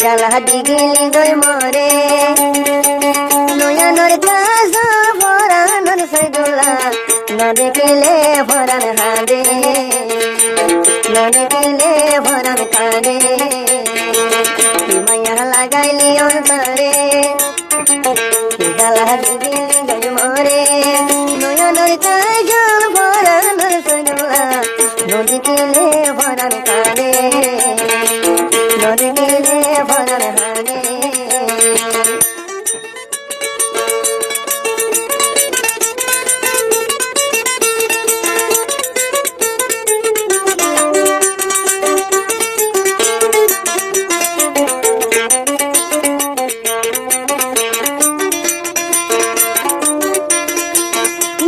জ্বালা দিগিলি গই মরে নয়নর কাজ পরানর সৈদুলা না দেখিলে ভরান হাঁদে না দেখিলে ভরান কাঁদে মায়া লাগাইলি অন্তরে জ্বালা দিগিলি গই মরে নয়নর কাজ পরানর সৈদুলা না দেখিলে ভরান কাঁদে না দেখিলে ভরান হাঁদে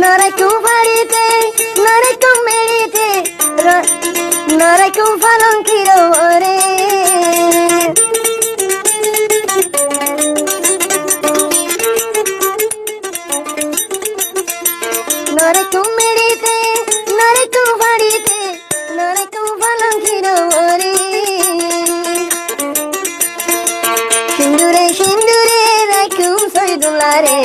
Narakum farite, narakum merite, narakum falon kirore. Narakum merite, narakum farite, narakum falon kirore. Shindure shindure rakum soydulare,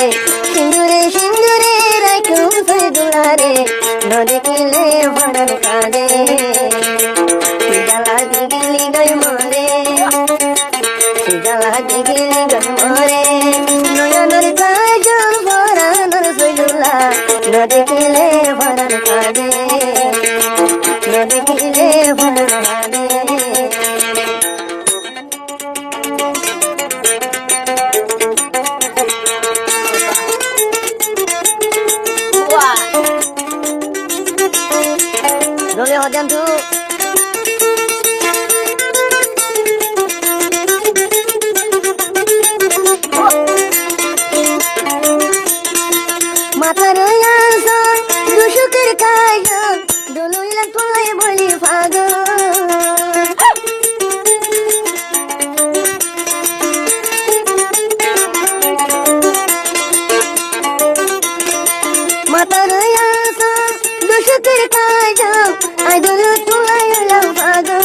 shindure shindure rakum soydulare, no dekile varan kade, jala digili goy more, jala digili goy more, noyanor kajol varanor soydula, no dekile varan kade, no dekile varan kade. Dole hojan tu mata royan son dushukir kayan dolo ilang tulay boli fago mata royan son dushukir kayan ay dolo tulay ilang fago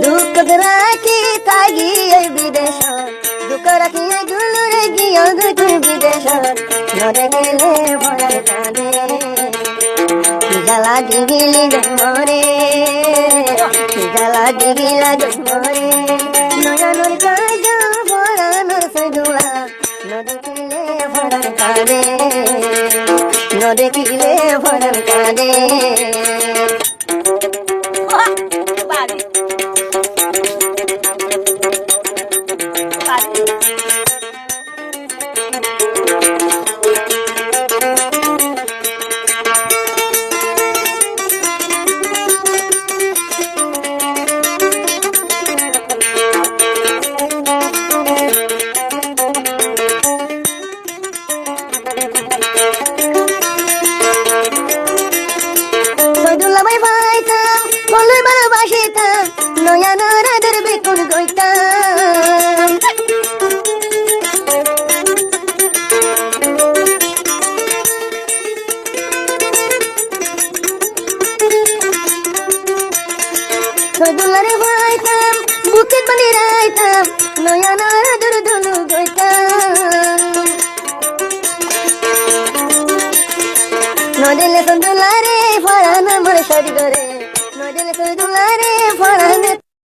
duk draki tagi ay bideshan duk raki ay gulure giyo dutu bideshan no dekile bhoran kade jala digili gmore jala digila gmore noyanor kaja bhoranor sejula no dekile bhoran kade no dekile bhoran kade Soydula bay baytam, kolloy ভালোবাসিতাম, নয়নর আদর বেকুন গইতাম। Soydulaরে বাইতাম, বুকে বাঁধি রাইতাম, নয়নর আদর ধনু গইতাম। নদিলে সন্দুলারে Ferran আমার শরীরে নদিলে সন্দুলারে Ferran